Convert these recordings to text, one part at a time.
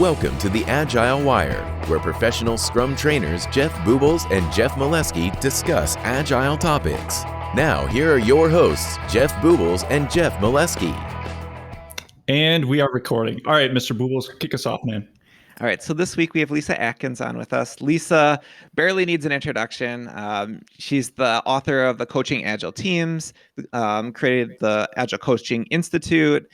Welcome to the Agile Wire, where professional Scrum trainers Jeff Boobles and Jeff Molesky discuss Agile topics. Now, here are your hosts, Jeff Boobles and Jeff Molesky. And we are recording. All right, Mr. Boobles, kick us off, man. All right, so this week we have Lyssa Adkins on with us. Lyssa barely needs an introduction. She's the author of the Coaching Agile Teams, created the Agile Coaching Institute,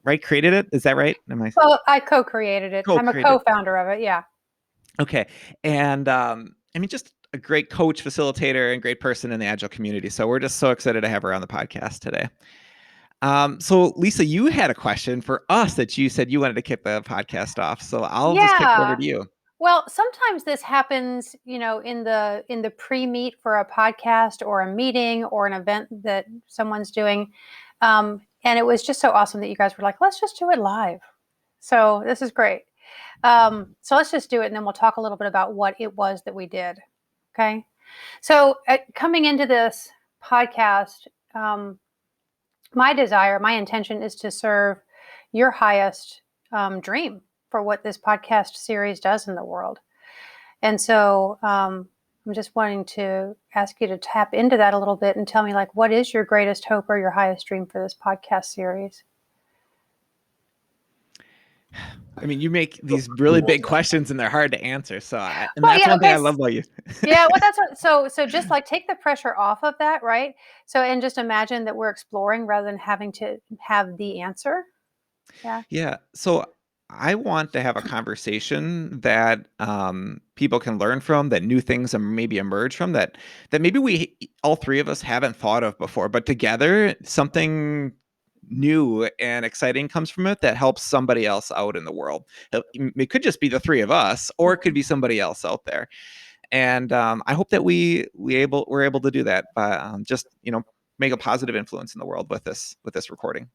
right? Created it? Is that right? Well, I co-created it. I'm a co-founder of it, yeah. Okay. And just a great coach, facilitator, and great person in the Agile community. So we're just so excited to have her on the podcast today. So Lyssa, you had a question for us that you said you wanted to kick the podcast off. So I'll just kick it over to you. Well, sometimes this happens, in the pre-meet for a podcast or a meeting or an event that someone's doing. And it was just so awesome that you guys were like, let's just do it live. So this is great. So let's just do it. And then we'll talk a little bit about what it was that we did. Okay. So coming into this podcast, my intention is to serve your highest dream for what this podcast series does in the world. And so I'm just wanting to ask you to tap into that a little bit and tell me, what is your greatest hope or your highest dream for this podcast series? You make these really big questions and they're hard to answer. So one thing I love about you. Yeah, well, that's what, so just take the pressure off of that, right? So, and just imagine that we're exploring rather than having to have the answer. Yeah. Yeah. So I want to have a conversation that people can learn from, that new things maybe emerge from, that maybe we, all three of us, haven't thought of before, but together something new and exciting comes from it that helps somebody else out in the world. It could just be the three of us, or it could be somebody else out there. And I hope that we're able to do that by just make a positive influence in the world with this recording.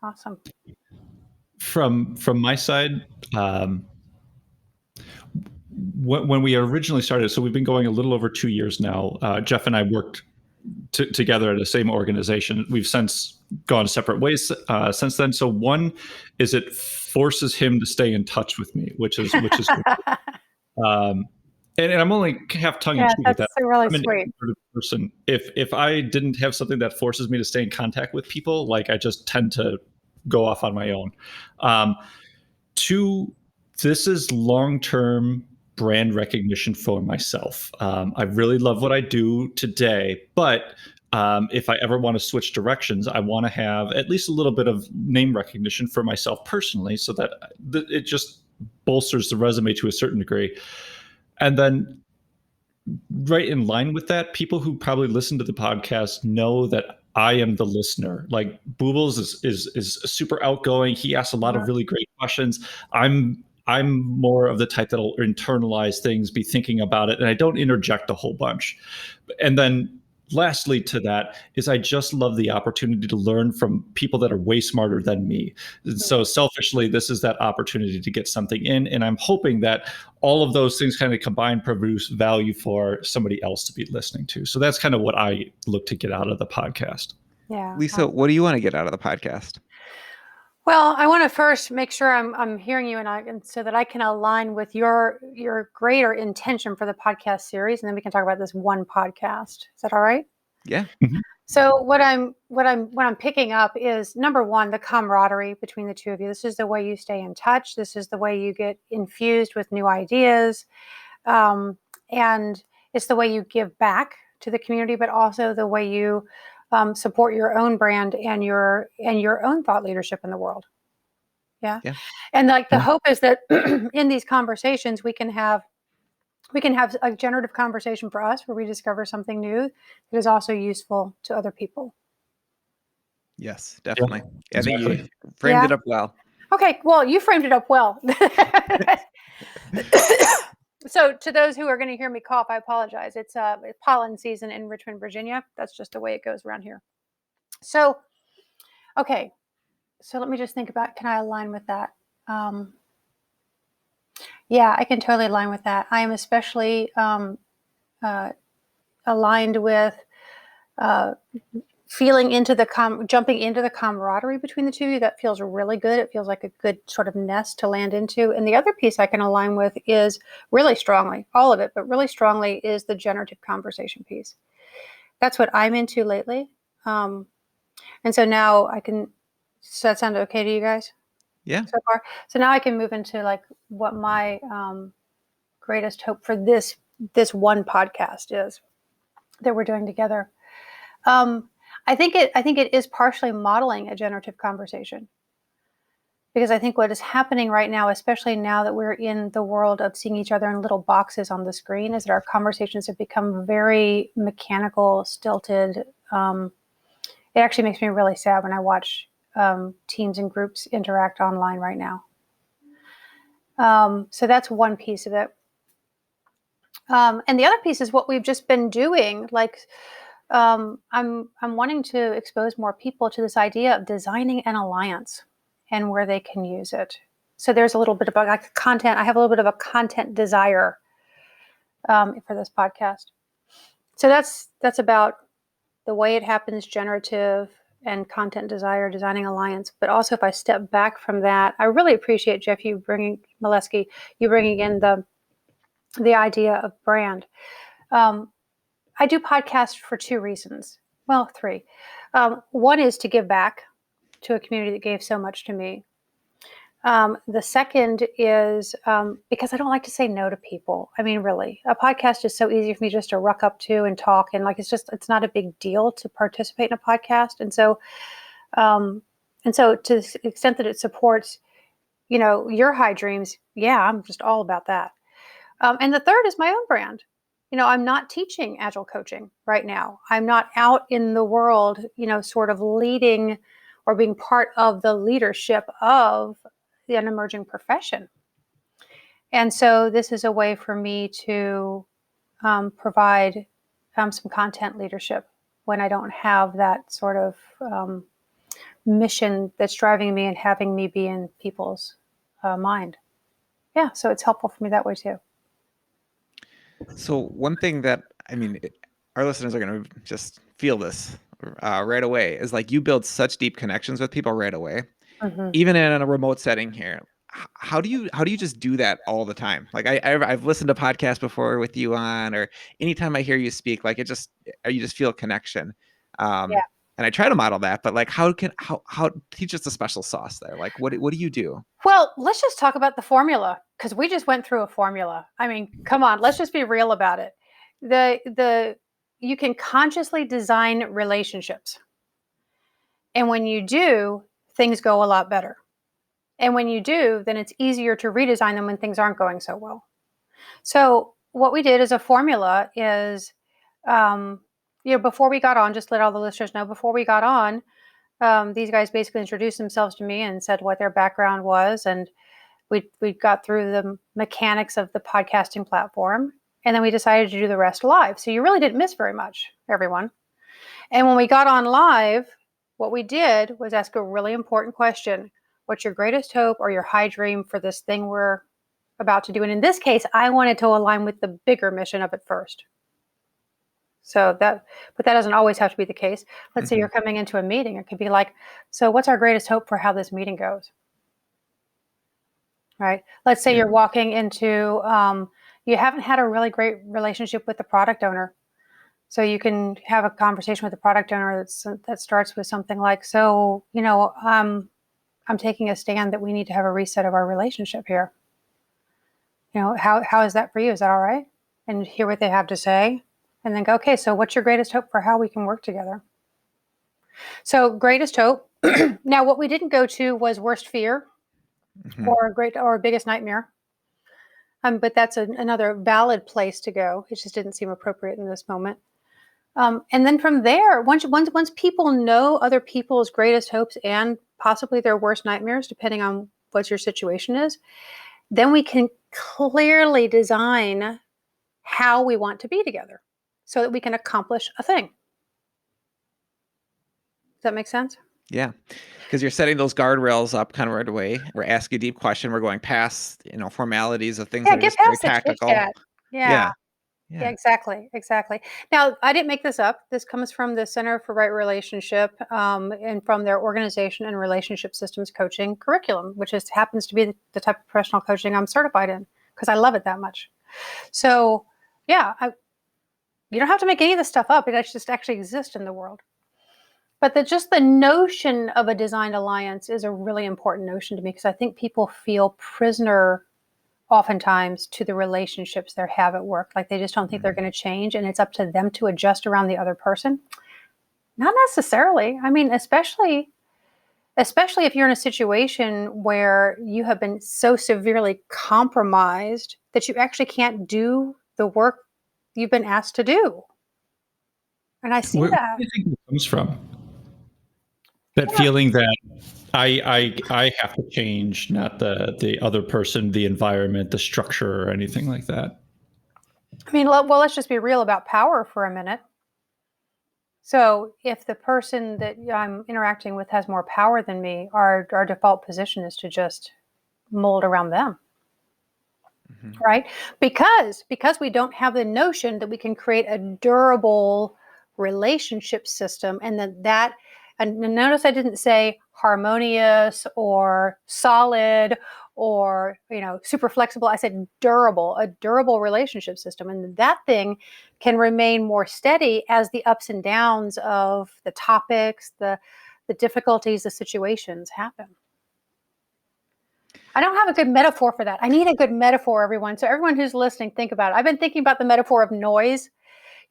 Awesome. From my side, when we originally started, so we've been going a little over 2 years now. Jeff and I worked together at the same organization. We've since gone separate ways since then. So one is it forces him to stay in touch with me, which is good. And I'm only half tongue in cheek with that. Really I'm an sweet introverted person. If I didn't have something that forces me to stay in contact with people, I just tend to go off on my own. Two, this is long-term brand recognition for myself. I really love what I do today, but if I ever want to switch directions, I want to have at least a little bit of name recognition for myself personally, so that it just bolsters the resume to a certain degree. And then right in line with that, people who probably listen to the podcast know that I am the listener. Boobles is super outgoing. He asks a lot of really great questions. I'm more of the type that'll internalize things, be thinking about it, and I don't interject a whole bunch. And then lastly to that is I just love the opportunity to learn from people that are way smarter than me. And so selfishly, this is that opportunity to get something in, and I'm hoping that all of those things kind of combined produce value for somebody else to be listening to. So that's kind of what I look to get out of the podcast. Yeah. Lyssa, what do you want to get out of the podcast? Well, I want to first make sure I'm hearing you and so that I can align with your greater intention for the podcast series, and then we can talk about this one podcast. Is that all right? Yeah. Mm-hmm. So what I'm picking up is, number one, the camaraderie between the two of you. This is the way you stay in touch. This is the way you get infused with new ideas, and it's the way you give back to the community, but also the way you support your own brand and your own thought leadership in the world. Yeah. And the hope is that in these conversations, we can have a generative conversation for us where we discover something new that is also useful to other people. Yes, definitely. Yeah, I think you framed it up well. Okay. Well, you framed it up well. So to those who are going to hear me cough, I apologize. It's pollen season in Richmond, Virginia. That's just the way it goes around here. So, okay. So let me just think about, can I align with that? Yeah, I can totally align with that. I am especially aligned with feeling into jumping into the camaraderie between the two of you, that feels really good. It feels like a good sort of nest to land into. And the other piece I can align with is really strongly, all of it, but really strongly is the generative conversation piece. That's what I'm into lately. And so now does that sound okay to you guys? Yeah. So far. So now I can move into like what my greatest hope for this one podcast is that we're doing together. I think it is partially modeling a generative conversation, because I think what is happening right now, especially now that we're in the world of seeing each other in little boxes on the screen, is that our conversations have become very mechanical, stilted. It actually makes me really sad when I watch teams and groups interact online right now. So that's one piece of it. And the other piece is what we've just been doing. Like, I'm wanting to expose more people to this idea of designing an alliance and where they can use it. So there's a little bit about like content. I have a little bit of a content desire for this podcast. So that's about the way it happens, generative and content desire, designing alliance. But also, if I step back from that, I really appreciate, Jeff, Molesky, you bringing in the idea of brand. I do podcasts for two reasons. Well, three. One is to give back to a community that gave so much to me. The second is because I don't like to say no to people. I mean, really, a podcast is so easy for me just to ruck up to and talk. And like, it's not a big deal to participate in a podcast. And so to the extent that it supports, your high dreams, yeah, I'm just all about that. And the third is my own brand. I'm not teaching Agile coaching right now. I'm not out in the world, sort of leading or being part of the leadership of an emerging profession. And so this is a way for me to provide some content leadership when I don't have that sort of mission that's driving me and having me be in people's mind. Yeah, so it's helpful for me that way too. So one thing that, our listeners are going to just feel this right away is like you build such deep connections with people right away, even in a remote setting here. How do you just do that all the time? Like I've listened to podcasts before with you on, or anytime I hear you speak, like you just feel a connection. And I try to model that, but like how teach us the special sauce there? Like what do you do? Well, let's just talk about the formula, because we just went through a formula. I mean, come on, let's just be real about it. You can consciously design relationships. And when you do, things go a lot better. And when you do, then it's easier to redesign them when things aren't going so well. So what we did as a formula is, before we got on, just let all the listeners know, before we got on, these guys basically introduced themselves to me and said what their background was. And we got through the mechanics of the podcasting platform. And then we decided to do the rest live. So you really didn't miss very much, everyone. And when we got on live, what we did was ask a really important question. What's your greatest hope or your high dream for this thing we're about to do? And in this case, I wanted to align with the bigger mission of it first. But that doesn't always have to be the case. Let's say you're coming into a meeting. It could be like, so what's our greatest hope for how this meeting goes? Right? Let's say you're walking into, you haven't had a really great relationship with the product owner. So you can have a conversation with the product owner that starts with something like, so, I'm taking a stand that we need to have a reset of our relationship here. How is that for you? Is that all right? And hear what they have to say. And then go, okay, so what's your greatest hope for how we can work together? So greatest hope. Now, what we didn't go to was worst fear or biggest nightmare. But that's another valid place to go. It just didn't seem appropriate in this moment. And then from there, once people know other people's greatest hopes and possibly their worst nightmares, depending on what your situation is, then we can clearly design how we want to be together so that we can accomplish a thing. Does that make sense? Yeah, because you're setting those guardrails up kind of right away. We're asking a deep question. We're going past, formalities of things that are just very tactical. Yeah. Yeah, exactly. Now, I didn't make this up. This comes from the Center for Right Relationship and from their organization and relationship systems coaching curriculum, which happens to be the type of professional coaching I'm certified in because I love it that much. So, yeah, you don't have to make any of this stuff up. It just actually exists in the world. But just the notion of a designed alliance is a really important notion to me because I think people feel prisoner oftentimes to the relationships they have at work. Like they just don't think they're going to change and it's up to them to adjust around the other person. Not necessarily. I mean, especially if you're in a situation where you have been so severely compromised that you actually can't do the work you've been asked to do. And I see Where that. do you think it comes from? That feeling that I have to change, not the other person, the environment, the structure, or anything like that. I mean, well, let's just be real about power for a minute. So if the person that I'm interacting with has more power than me, our default position is to just mold around them. Right? Because we don't have the notion that we can create a durable relationship system and and notice I didn't say harmonious or solid or super flexible. I said durable, a durable relationship system, and that thing can remain more steady as the ups and downs of the topics, the difficulties, the situations happen. I don't have a good metaphor for that. I need a good metaphor, everyone. So everyone who's listening, think about it. I've been thinking about the metaphor of noise.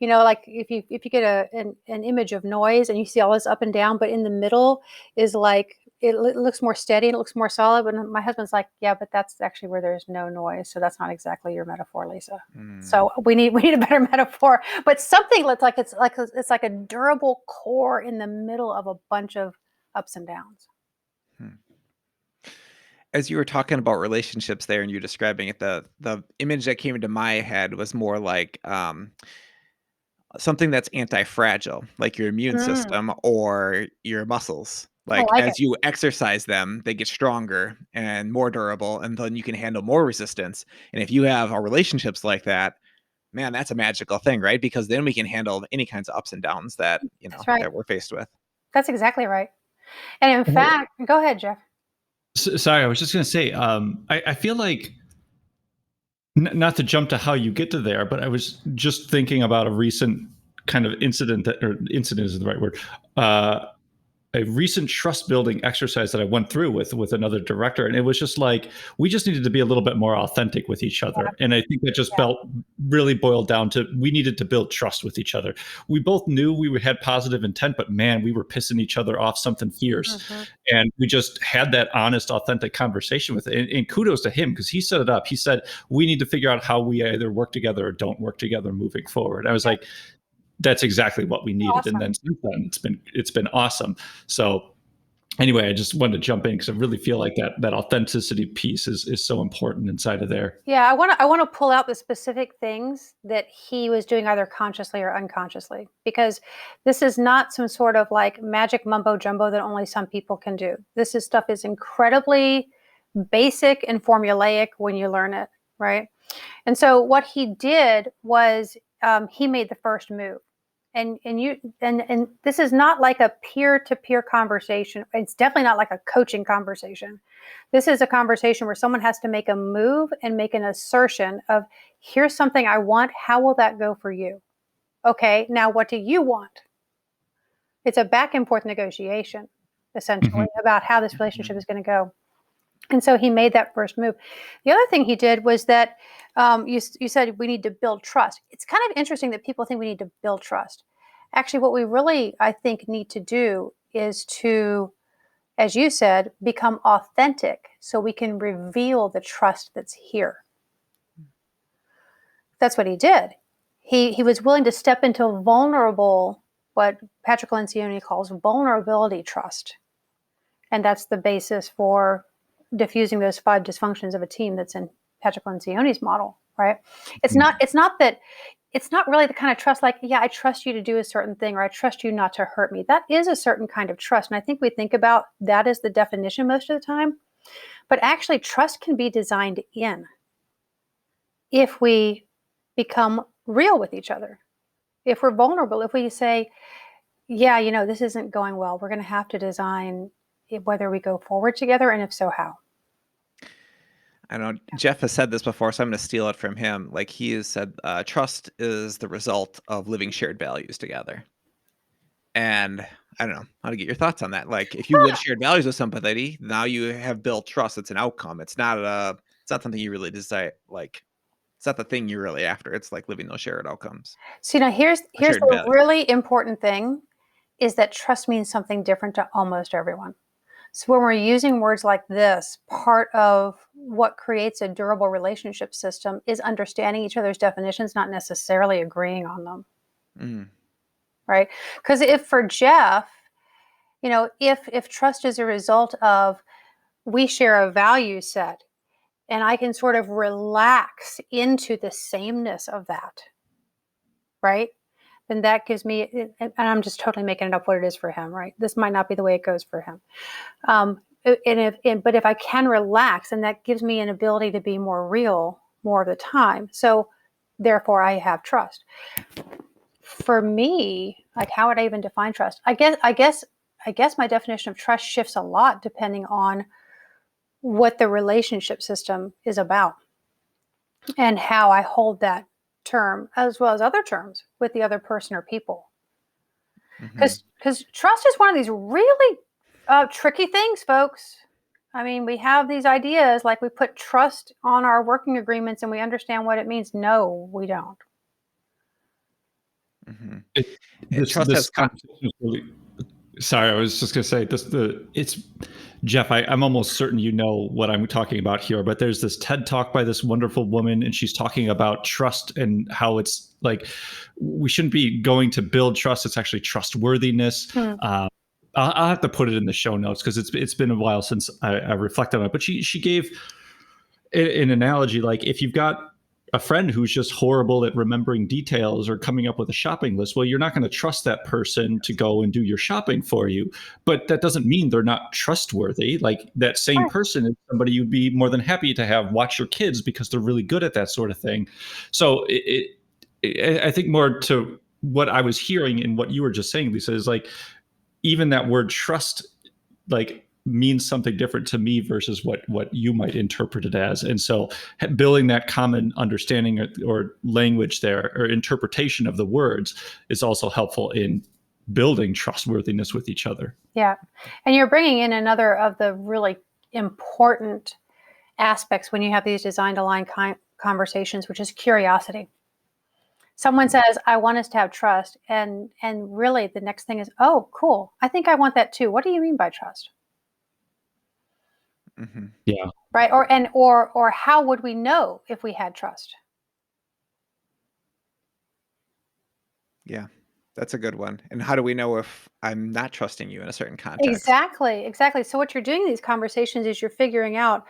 Like if you get an image of noise and you see all this up and down, but in the middle is like it looks more steady and it looks more solid. But my husband's like, yeah, but that's actually where there's no noise. So that's not exactly your metaphor, Lyssa. So we need a better metaphor. But something that's like it's like a durable core in the middle of a bunch of ups and downs. As you were talking about relationships there and you describing it, the image that came into my head was more like something that's anti-fragile, like your immune system or your muscles. Like as you exercise them, they get stronger and more durable, and then you can handle more resistance. And if you have relationships like that, man, that's a magical thing, right? Because then we can handle any kinds of ups and downs that that we're faced with. That's exactly right. And in fact, go ahead, Jeff. Sorry, I was just going to say, I feel like, not to jump to how you get to there, but I was just thinking about a recent kind of incident, or incident isn't the right word, a recent trust building exercise that I went through with another director. And it was just like, we just needed to be a little bit more authentic with each other. Yeah. And I think that just really boiled down to, we needed to build trust with each other. We both knew we had positive intent, but man, we were pissing each other off something fierce. And we just had that honest, authentic conversation with it. And kudos to him, because he set it up. He said, we need to figure out how we either work together or don't work together moving forward. I was like, that's exactly what we needed. Awesome. And then since then, it's been awesome. So anyway, I just wanted to jump in because I really feel like that authenticity piece is so important inside of there. Yeah, I want to pull out the specific things that he was doing either consciously or unconsciously, because this is not some sort of like magic mumbo jumbo that only some people can do. This stuff is incredibly basic and formulaic when you learn it, right? And so what he did was he made the first move. And this is not like a peer-to-peer conversation. It's definitely not like a coaching conversation. This is a conversation where someone has to make a move and make an assertion of, here's something I want. How will that go for you? Okay, now what do you want? It's a back and forth negotiation, essentially, about how this relationship is going to go. And so he made that first move. The other thing he did was that you said we need to build trust. It's kind of interesting that people think we need to build trust. Actually, what we really, I think, need to do is to, as you said, become authentic so we can reveal the trust that's here. That's what he did. He was willing to step into vulnerable, what Patrick Lencioni calls vulnerability trust. And that's the basis for diffusing those 5 dysfunctions of a team that's in Patrick Lencioni's model, right? It's not really the kind of trust like, yeah, I trust you to do a certain thing, or I trust you not to hurt me. That is a certain kind of trust. And I think we think about that as the definition most of the time. But actually, trust can be designed in if we become real with each other. If we're vulnerable, if we say, yeah, this isn't going well, we're going to have to design whether we go forward together, and if so, how. I know Jeff has said this before, so I'm going to steal it from him. Like, he has said, trust is the result of living shared values together. And I don't know how to get your thoughts on that. Like, if you live shared values with somebody, now you have built trust. It's an outcome. It's not something you really desire. Like, it's not the thing you're really after. It's like living those shared outcomes. So here's shared the value. really important thing, is that trust means something different to almost everyone. So when we're using words like this, part of what creates a durable relationship system is understanding each other's definitions, not necessarily agreeing on them. Mm. Right? Because if for Jeff, if trust is a result of we share a value set, and I can sort of relax into the sameness of that, right? Then that gives me, and I'm just totally making it up what it is for him, right? This might not be the way it goes for him. But if I can relax, and that gives me an ability to be more real more of the time. So therefore I have trust. For me, like, how would I even define trust? I guess my definition of trust shifts a lot depending on what the relationship system is about and how I hold that term, as well as other terms, with the other person or people. Because trust is one of these really tricky things, folks. I mean, we have these ideas like we put trust on our working agreements and we understand what it means. No, we don't. Sorry, I was just going to say it's Jeff. I'm almost certain you know what I'm talking about here, but there's this TED talk by this wonderful woman, and she's talking about trust and how it's like we shouldn't be going to build trust. It's actually trustworthiness. I'll have to put it in the show notes because it's been a while since I reflected on it. But she gave an analogy, like if you've got a friend who's just horrible at remembering details or coming up with a shopping list, well, you're not going to trust that person to go and do your shopping for you. But that doesn't mean they're not trustworthy. Like, that same person is somebody you'd be more than happy to have watch your kids because they're really good at that sort of thing. So I think more to what I was hearing and what you were just saying, Lyssa, is like, even that word trust, like, means something different to me versus what you might interpret it as. And so building that common understanding or language there, or interpretation of the words, is also helpful in building trustworthiness with each other. Yeah. And you're bringing in another of the really important aspects when you have these design aligned conversations, which is curiosity. Someone says, I want us to have trust. And really the next thing is, oh, cool. I think I want that too. What do you mean by trust? Yeah. Right. Or how would we know if we had trust? Yeah, that's a good one. And how do we know if I'm not trusting you in a certain context? Exactly. So what you're doing in these conversations is you're figuring out,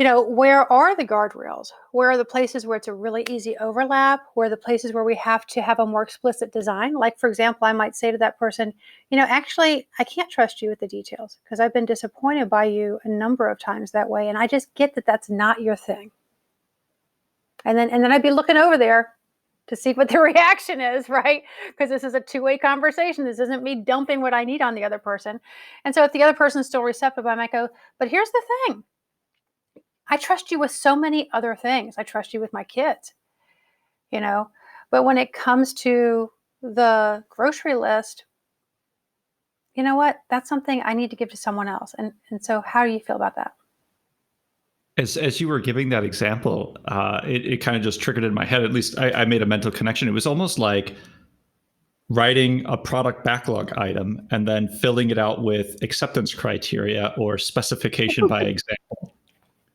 where are the guardrails? Where are the places where it's a really easy overlap? Where are the places where we have to have a more explicit design? Like, for example, I might say to that person, actually, I can't trust you with the details because I've been disappointed by you a number of times that way. And I just get that that's not your thing. And then I'd be looking over there to see what the reaction is, right? Because this is a two-way conversation. This isn't me dumping what I need on the other person. And so if the other person's still receptive, I might go, but here's the thing. I trust you with so many other things. I trust you with my kids, but when it comes to the grocery list, you know what? That's something I need to give to someone else. And so how do you feel about that? As you were giving that example, it kind of just triggered in my head. At least I made a mental connection. It was almost like writing a product backlog item and then filling it out with acceptance criteria or specification by example.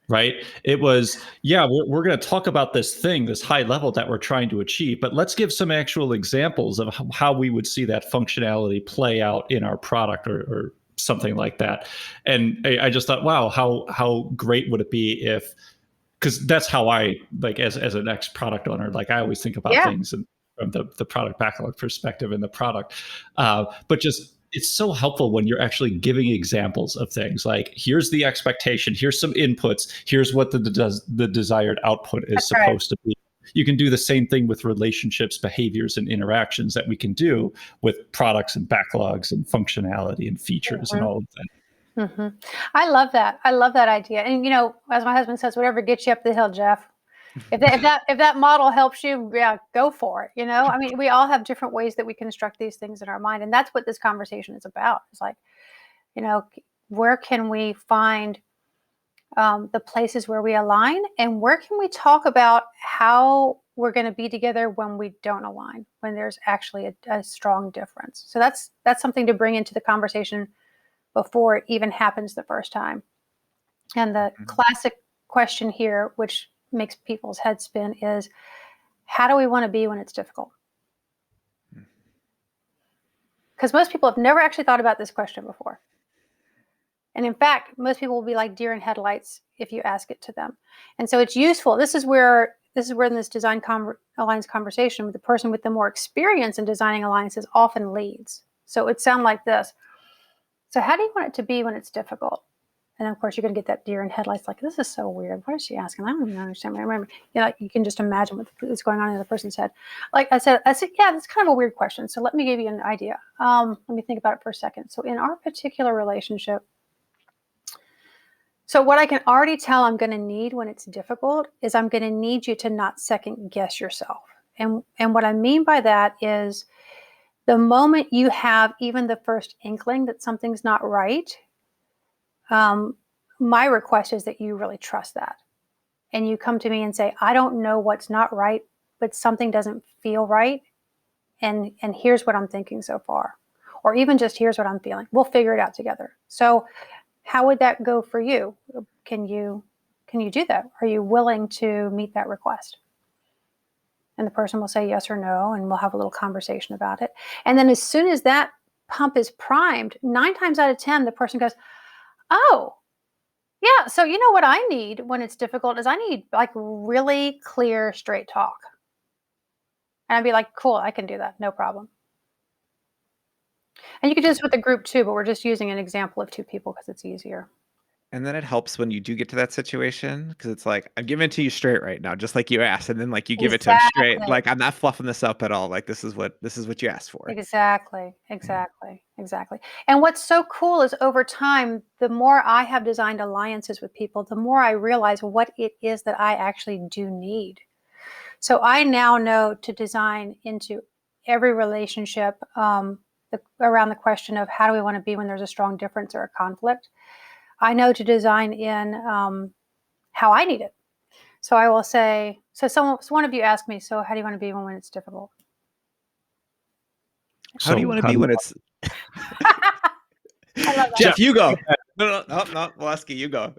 Right? It was, we're going to talk about this thing, this high level that we're trying to achieve, but let's give some actual examples of how we would see that functionality play out in our product or something like that. And I just thought, wow, how great would it be if, because that's how I, like, as an ex-product owner, like, I always think about things from the product backlog perspective in the product. But just, it's so helpful when you're actually giving examples of things like, here's the expectation, here's some inputs, here's what the desired output is supposed to be. you can do the same thing with relationships, behaviors, and interactions that we can do with products and backlogs and functionality and features and all of that. Mm-hmm. I love that. I love that idea. And as my husband says, whatever gets you up the hill, Jeff. If that model helps you, yeah, go for it. I mean, we all have different ways that we construct these things in our mind, and that's what this conversation is about. It's like, where can we find the places where we align, and where can we talk about how we're going to be together when we don't align, when there's actually a strong difference. So that's something to bring into the conversation before it even happens the first time. And the classic question here, which makes people's heads spin, is how do we want to be when it's difficult? Because most people have never actually thought about this question before. And in fact, most people will be like deer in headlights if you ask it to them. And so it's useful. This is where in this design alliance conversation, with the person with the more experience in designing alliances often leads. So it sounds like this. So how do you want it to be when it's difficult? And of course, you're going to get that deer in headlights, like, this is so weird. What is she asking? I don't even understand. I remember, you can just imagine what is going on in the person's head. Like I said, yeah, that's kind of a weird question. So let me give you an idea. Let me think about it for a second. So in our particular relationship, so what I can already tell I'm going to need when it's difficult is I'm going to need you to not second guess yourself. And what I mean by that is the moment you have even the first inkling that something's not right, my request is that you really trust that. And you come to me and say, I don't know what's not right, but something doesn't feel right. And here's what I'm thinking so far. Or even just here's what I'm feeling. We'll figure it out together. So how would that go for you? Can you do that? Are you willing to meet that request? And the person will say yes or no, and we'll have a little conversation about it. And then as soon as that pump is primed, 9 times out of 10, the person goes, oh, yeah, so what I need when it's difficult is I need like really clear, straight talk. And I'd be like, cool, I can do that. No problem. And you can do this with a group too, but we're just using an example of 2 people because it's easier. And then it helps when you do get to that situation, because it's like, I'm giving it to you straight right now, just like you asked. And then like you give it to him straight. Like, I'm not fluffing this up at all. Like, this is what you asked for. Exactly. And what's so cool is over time, the more I have designed alliances with people, the more I realize what it is that I actually do need. So I now know to design into every relationship around the question of how do we want to be when there's a strong difference or a conflict. I know to design in how I need it. So I will say, so one of you asked me, so how do you want to be when it's difficult? How do you want to be when it's... I love that. Jeff, you go. No, Molesky, you go.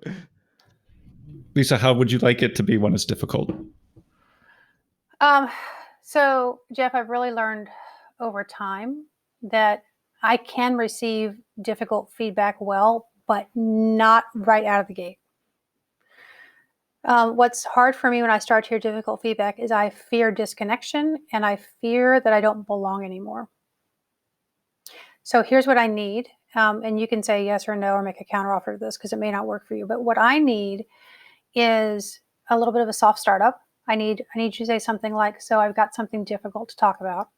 Lyssa, how would you like it to be when it's difficult? So Jeff, I've really learned over time that I can receive difficult feedback well, but not right out of the gate. What's hard for me when I start to hear difficult feedback is I fear disconnection and I fear that I don't belong anymore. So here's what I need. And you can say yes or no or make a counteroffer to this because it may not work for you. But what I need is a little bit of a soft startup. I need you to say something like, so I've got something difficult to talk about.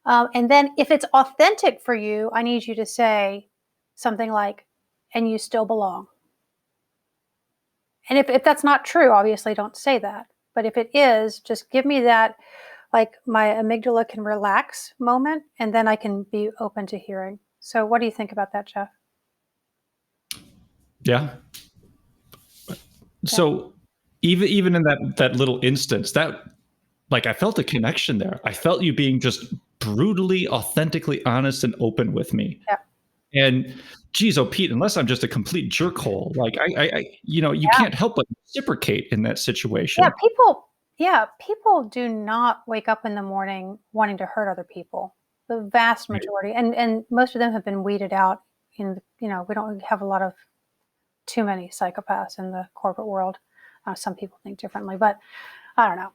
And then if it's authentic for you, I need you to say something like, and you still belong. And if that's not true, obviously don't say that. But if it is, just give me that, like my amygdala can relax moment, and then I can be open to hearing. So what do you think about that, Jeff? Yeah. So even in that little instance, that like I felt a connection there. I felt you being just brutally, authentically honest and open with me. Yeah. And geez, oh Pete, unless I'm just a complete jerkhole, like you can't help but reciprocate in that situation. People do not wake up in the morning wanting to hurt other people. The vast majority, and most of them have been weeded out. We don't have a lot of too many psychopaths in the corporate world. Some people think differently, but I don't know.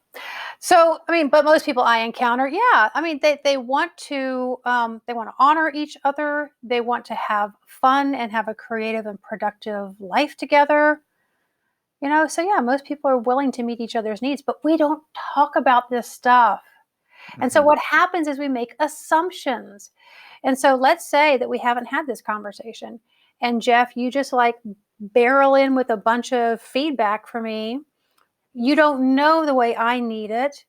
So, but most people I encounter, they want to honor each other. They want to have fun and have a creative and productive life together. So yeah, most people are willing to meet each other's needs, but we don't talk about this stuff. And so what happens is we make assumptions. And so let's say that we haven't had this conversation, and Jeff, you just like barrel in with a bunch of feedback for me. You don't know the way I need it.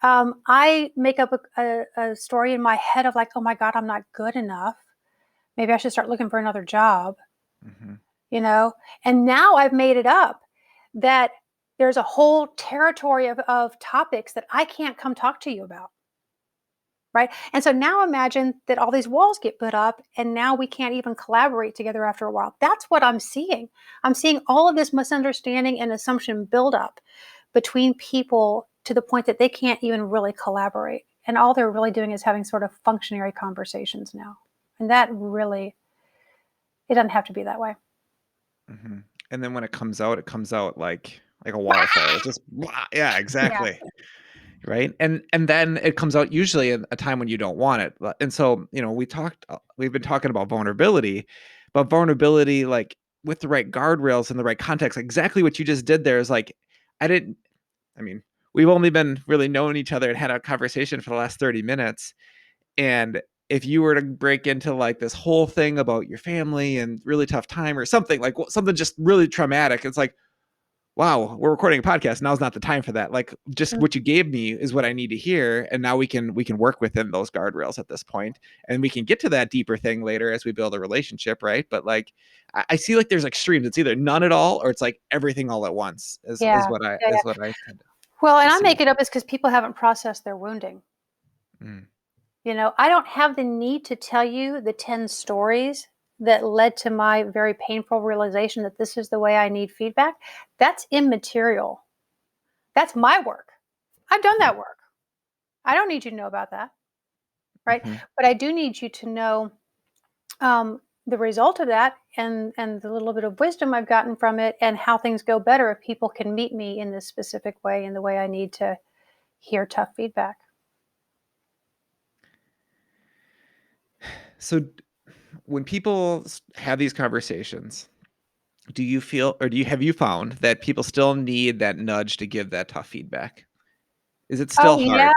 I make up a story in my head of like, oh my God, I'm not good enough. Maybe I should start looking for another job, and now I've made it up that there's a whole territory of topics that I can't come talk to you about. Right. And so now imagine that all these walls get put up and now we can't even collaborate together after a while. That's what I'm seeing. I'm seeing all of this misunderstanding and assumption build up between people to the point that they can't even really collaborate. And all they're really doing is having sort of functionary conversations now. And that really, it doesn't have to be that way. Mm-hmm. And then when it comes out like a waterfall. It's just, yeah, exactly. Yeah. Right. And then it comes out usually at a time when you don't want it. And so, we've been talking about vulnerability, but vulnerability, like with the right guardrails and the right context, exactly what you just did there is like, we've only been really knowing each other and had a conversation for the last 30 minutes. And if you were to break into like this whole thing about your family and really tough time or something like something just really traumatic, it's like, wow, we're recording a podcast. Now's not the time for that. Like just what you gave me is what I need to hear. And now we can work within those guardrails at this point, and we can get to that deeper thing later as we build a relationship. Right. But like, I see like there's extremes. It's either none at all, or it's like everything all at once is what I tend to. Well, and I make it up is because people haven't processed their wounding. I don't have the need to tell you the 10 stories that led to my very painful realization that this is the way I need feedback. That's immaterial. That's my work. I've done that work. I don't need you to know about that. Right. But I do need you to know the result of that and the little bit of wisdom I've gotten from it and how things go better if people can meet me in this specific way, in the way I need to hear tough feedback. So when people have these conversations, do you feel, or have you found that people still need that nudge to give that tough feedback? Is it still hard? Yeah.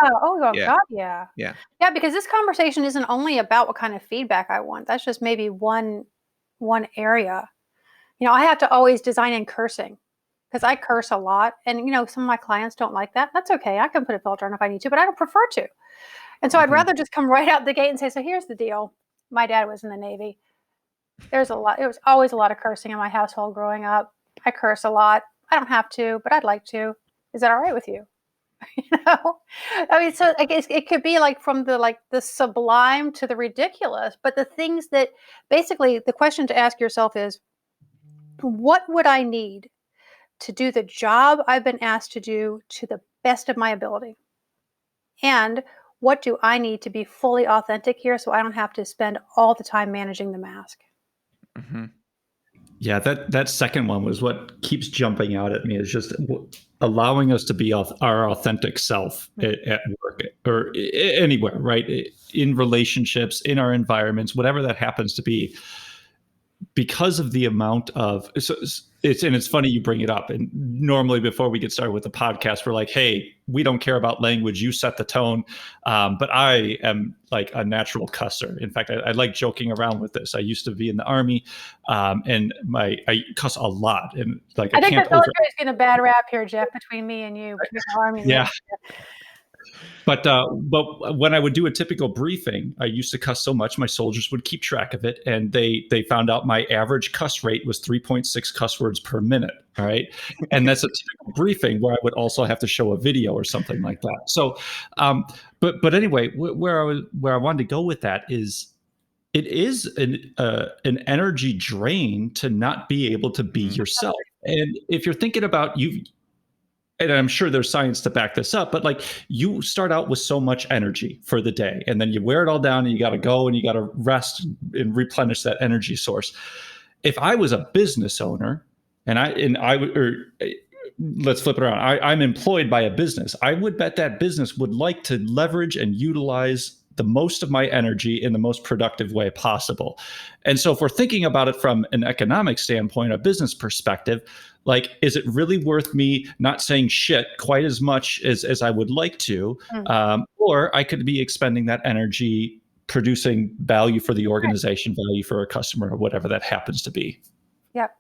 God, yeah. Yeah. Yeah, because this conversation isn't only about what kind of feedback I want. That's just maybe one area. I have to always design in cursing because I curse a lot. And, some of my clients don't like that. That's okay. I can put a filter on if I need to, but I don't prefer to. And so I'd rather just come right out the gate and say, so here's the deal. My dad was in the Navy. There was always a lot of cursing in my household growing up. I curse a lot. I don't have to, but I'd like to. Is that all right with you? So I guess it could be like from the sublime to the ridiculous, but the things that basically the question to ask yourself is, what would I need to do the job I've been asked to do to the best of my ability? And what do I need to be fully authentic here so I don't have to spend all the time managing the mask? Yeah, that second one was what keeps jumping out at me, is just allowing us to be our authentic self at work or anywhere, right? In relationships, in our environments, whatever that happens to be. Because of the amount of it's funny you bring it up. And normally before we get started with the podcast, we're like, hey, we don't care about language. You set the tone. But I am like a natural cusser. In fact, I like joking around with this. I used to be in the Army, and I cuss a lot. And like I think the military's getting a bad rap here, Jeff, between me and you, between the Army and yeah. But when I would do a typical briefing, I used to cuss so much, my soldiers would keep track of it. And they found out my average cuss rate was 3.6 cuss words per minute. All right. And that's a typical briefing where I would also have to show a video or something like that. So, but anyway, where I wanted to go with that is, it is an energy drain to not be able to be yourself. And if you're thinking about and I'm sure there's science to back this up, but like you start out with so much energy for the day, and then you wear it all down and you got to go and you got to rest and replenish that energy source. If I was a business owner let's flip it around. I'm employed by a business. I would bet that business would like to leverage and utilize the most of my energy in the most productive way possible. And so if we're thinking about it from an economic standpoint, a business perspective, Like, is it really worth me not saying shit quite as much as I would like to? Or I could be expending that energy producing value for the organization, value for a customer, or whatever that happens to be. Yep,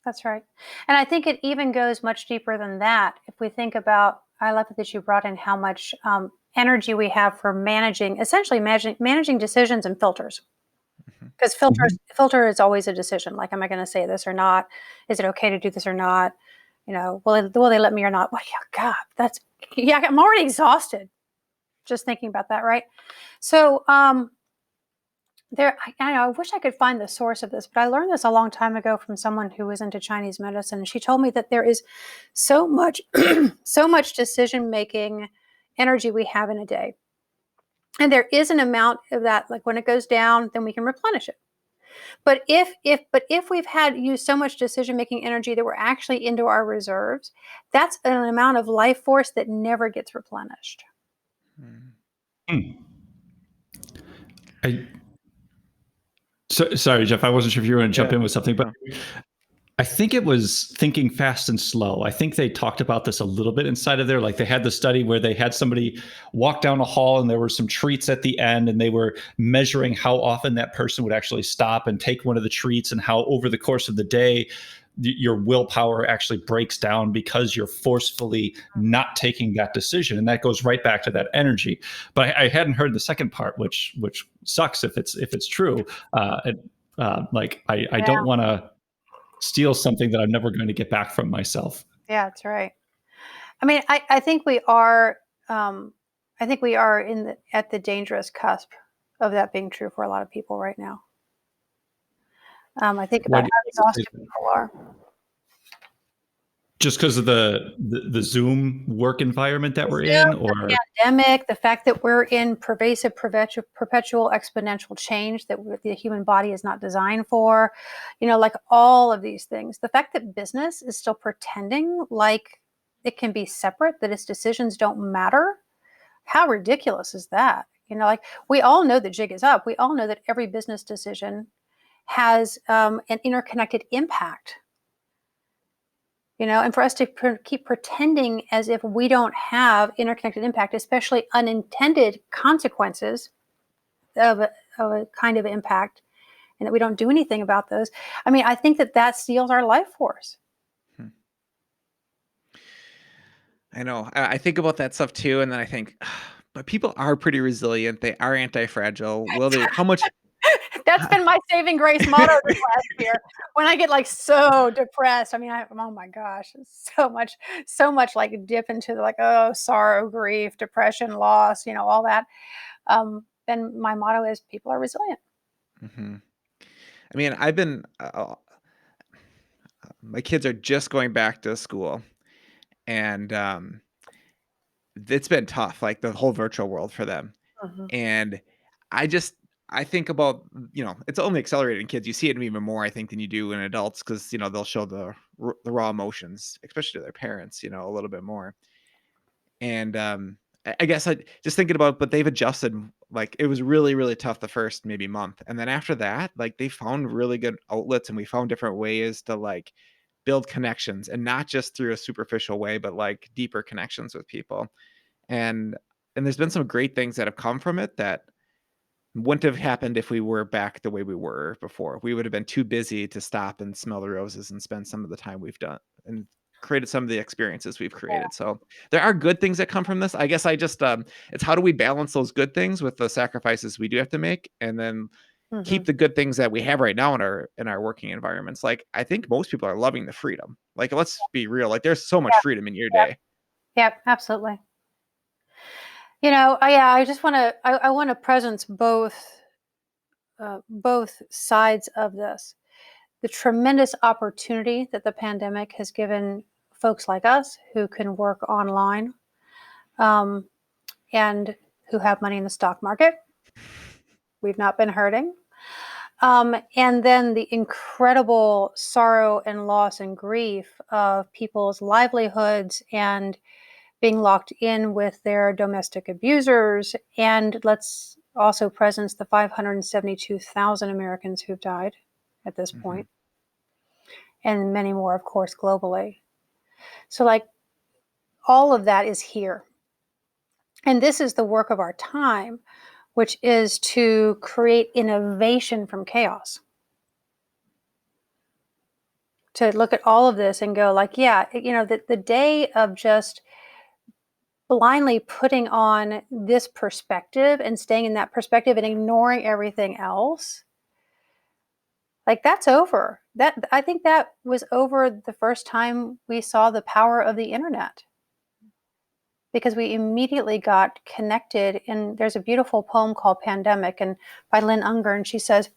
that's right. And I think it even goes much deeper than that. If we think about, I love it that you brought in how much energy we have for essentially managing decisions and filters. Because filter is always a decision. Like, am I going to say this or not? Is it okay to do this or not? Will they let me or not? Well, yeah, God, I'm already exhausted just thinking about that, right? So I wish I could find the source of this, but I learned this a long time ago from someone who was into Chinese medicine. And she told me that there is so much, so much decision-making energy we have in a day. And there is an amount of that, like when it goes down, then we can replenish it. But if we've used so much decision-making energy that we're actually into our reserves, that's an amount of life force that never gets replenished. Sorry, Jeff, I wasn't sure if you were going to jump in with something, but I think it was Thinking Fast and Slow. I think they talked about this a little bit inside of there. Like, they had the study where they had somebody walk down a hall and there were some treats at the end, and they were measuring how often that person would actually stop and take one of the treats, and how over the course of the day, your willpower actually breaks down because you're forcefully not taking that decision. And that goes right back to that energy. But I hadn't heard the second part, which sucks if it's true. I don't want to steal something that I'm never going to get back from myself. Yeah, that's right. I mean, I think we are. I think we are at the dangerous cusp of that being true for a lot of people right now. I think about how exhausted people are. Just because of the Zoom work environment that we're in, or the pandemic, the fact that we're in pervasive, perpetual exponential change that the human body is not designed for, like all of these things. The fact that business is still pretending like it can be separate, that its decisions don't matter. How ridiculous is that? Like, we all know the jig is up. We all know that every business decision has an interconnected impact. And for us to keep pretending as if we don't have interconnected impact, especially unintended consequences of a kind of impact, and that we don't do anything about those. I mean, I think that steals our life force. I know. I think about that stuff too, and then I think, but people are pretty resilient. They are anti-fragile. How much? That's been my saving grace motto this last year. When I get like so depressed, I mean, oh my gosh, so much like dip into the sorrow, grief, depression, loss, all that. Then my motto is people are resilient. Mm-hmm. I mean, I've been, my kids are just going back to school, and it's been tough, like the whole virtual world for them. And I think about, it's only accelerated in kids. You see it even more, I think, than you do in adults, because, they'll show the raw emotions, especially to their parents, a little bit more. And I guess I just thinking about, but they've adjusted. Like, it was really, really tough the first maybe month. And then after that, like, they found really good outlets, and we found different ways to like build connections, and not just through a superficial way, but like deeper connections with people. And there's been some great things that have come from it that wouldn't have happened if we were back the way we were before. We would have been too busy to stop and smell the roses and spend some of the time we've done and created some of the experiences we've created. So there are good things that come from this. I guess I just, it's how do we balance those good things with the sacrifices we do have to make, and then keep the good things that we have right now in our working environments. Like, I think most people are loving the freedom. Like, let's be real. Like, there's so much freedom in your day. Yep, absolutely. I just want to, I want to presence both sides of this. The tremendous opportunity that the pandemic has given folks like us who can work online, and who have money in the stock market. We've not been hurting. And then the incredible sorrow and loss and grief of people's livelihoods, and being locked in with their domestic abusers. And let's also presence the 572,000 Americans who've died at this point. and many more, of course, globally. So like all of that is here. And this is the work of our time, which is to create innovation from chaos. To look at all of this and go like, yeah, the day of just blindly putting on this perspective and staying in that perspective and ignoring everything else, like that's over. I think that was over the first time we saw the power of the internet, because we immediately got connected. And there's a beautiful poem called Pandemic, and by Lynn Unger, and she says,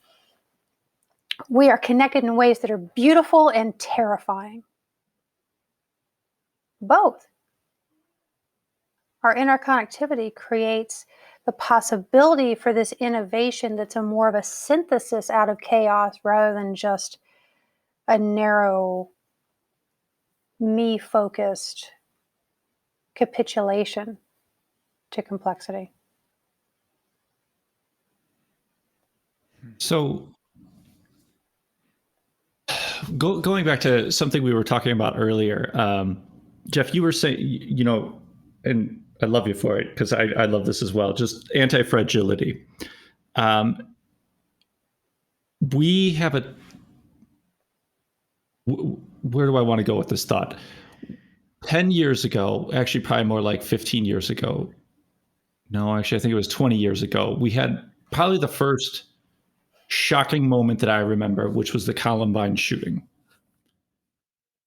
we are connected in ways that are beautiful and terrifying. Both. Our interconnectivity creates the possibility for this innovation that's a more of a synthesis out of chaos rather than just a narrow, me-focused capitulation to complexity. So going back to something we were talking about earlier, Jeff, you were saying, and I love you for it because I love this as well, just anti-fragility. We have where do I want to go with this thought? 10 years ago, actually probably more like 15 years ago. No, actually, I think it was 20 years ago. We had probably the first shocking moment that I remember, which was the Columbine shooting.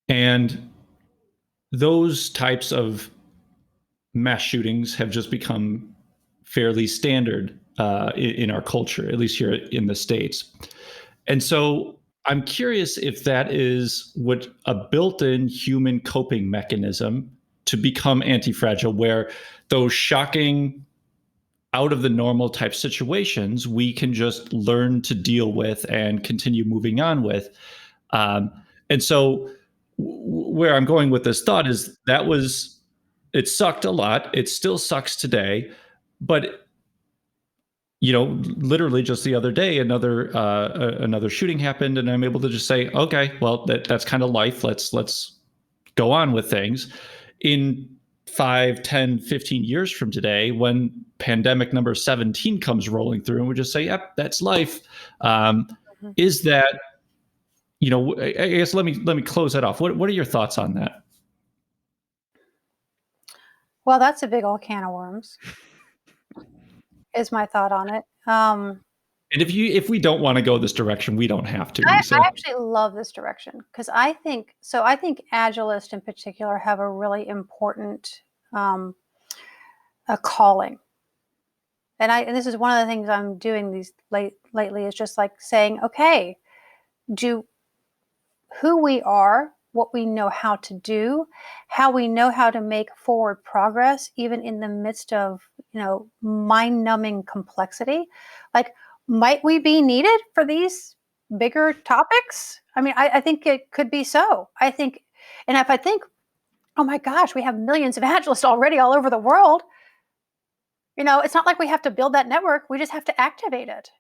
And those types of mass shootings have just become fairly standard in our culture, at least here in the States. And so I'm curious if that is what a built-in human coping mechanism to become anti-fragile, where those shocking, out of the normal type situations, we can just learn to deal with and continue moving on with. And so where I'm going with this thought is it sucked a lot. It still sucks today, but literally just the other day, another shooting happened, and I'm able to just say, okay, well, that's kind of life. Let's go on with things. In 5, 10, 15 years from today, when pandemic number 17 comes rolling through, and we just say, yep, that's life. Is that, I guess let me close that off. What are your thoughts on that? Well, that's a big old can of worms, is my thought on it. And if we don't want to go this direction, we don't have to. I actually love this direction because I think Agilists in particular have a really important a calling. And this is one of the things I'm doing these lately is just like saying, okay, who we are, what we know how to do, how we know how to make forward progress, even in the midst of, mind-numbing complexity. Like, might we be needed for these bigger topics? I mean, I think it could be so. And if I think, oh my gosh, we have millions of Agilists already all over the world, it's not like we have to build that network. We just have to activate it.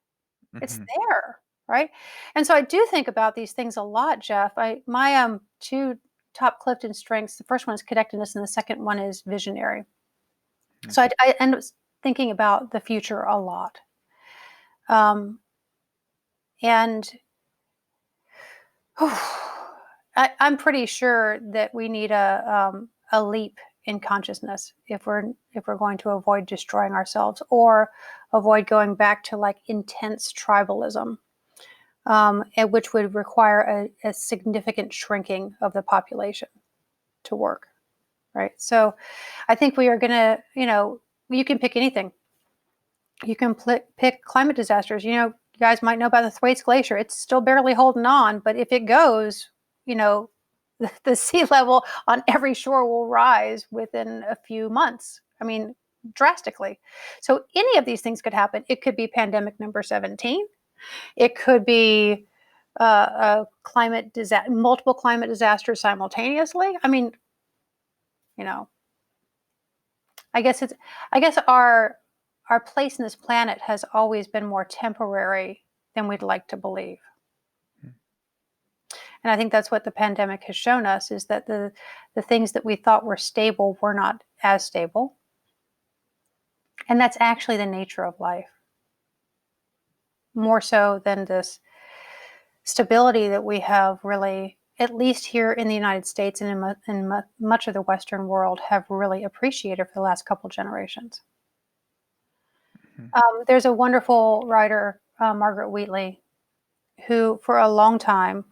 Mm-hmm. It's there. Right. And so I do think about these things a lot, Jeff. My two top Clifton strengths, the first one is connectedness and the second one is visionary. Mm-hmm. So I end up thinking about the future a lot. And I'm pretty sure that we need a leap in consciousness if we're going to avoid destroying ourselves or avoid going back to like intense tribalism. Which would require a significant shrinking of the population to work, right? So I think we are going to, you can pick anything. You can pick climate disasters. You guys might know about the Thwaites Glacier. It's still barely holding on, but if it goes, the sea level on every shore will rise within a few months. I mean, drastically. So any of these things could happen. It could be pandemic number 17. It could be a climate disaster, multiple climate disasters simultaneously. I mean, I guess our place in this planet has always been more temporary than we'd like to believe. And I think that's what the pandemic has shown us, is that the things that we thought were stable were not as stable. And that's actually the nature of life, more so than this stability that we have really, at least here in the United States and in much of the Western world, have really appreciated for the last couple generations. There's a wonderful writer, Margaret Wheatley, who for a long time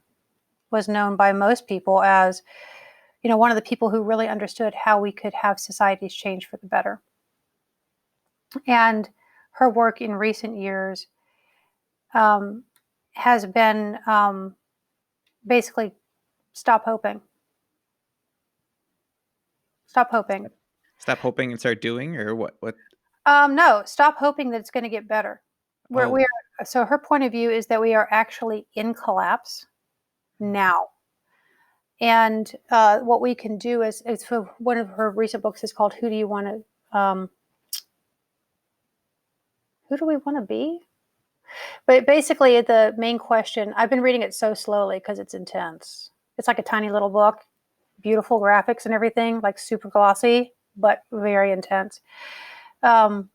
was known by most people as, one of the people who really understood how we could have societies change for the better. And her work in recent years has been basically stop hoping. Stop hoping. Stop hoping and start doing, or what? No, stop hoping that it's going to get better. So her point of view is that we are actually in collapse now. And what we can do is for one of her recent books is called Who Do We Want to Be? But basically the main question, I've been reading it so slowly because it's intense. It's like a tiny little book, beautiful graphics and everything, like super glossy, but very intense. Who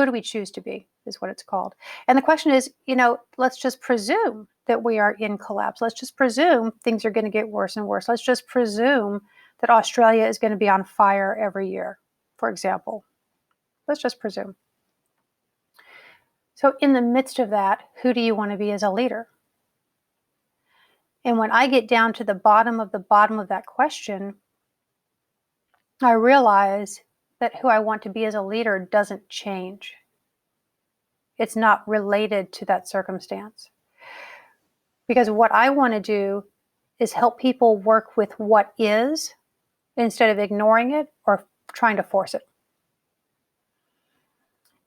do we choose to be is what it's called. And the question is, let's just presume that we are in collapse. Let's just presume things are going to get worse and worse. Let's just presume that Australia is going to be on fire every year, for example. Let's just presume. So in the midst of that, who do you want to be as a leader? And when I get down to the bottom of that question, I realize that who I want to be as a leader doesn't change. It's not related to that circumstance. Because what I want to do is help people work with what is instead of ignoring it or trying to force it.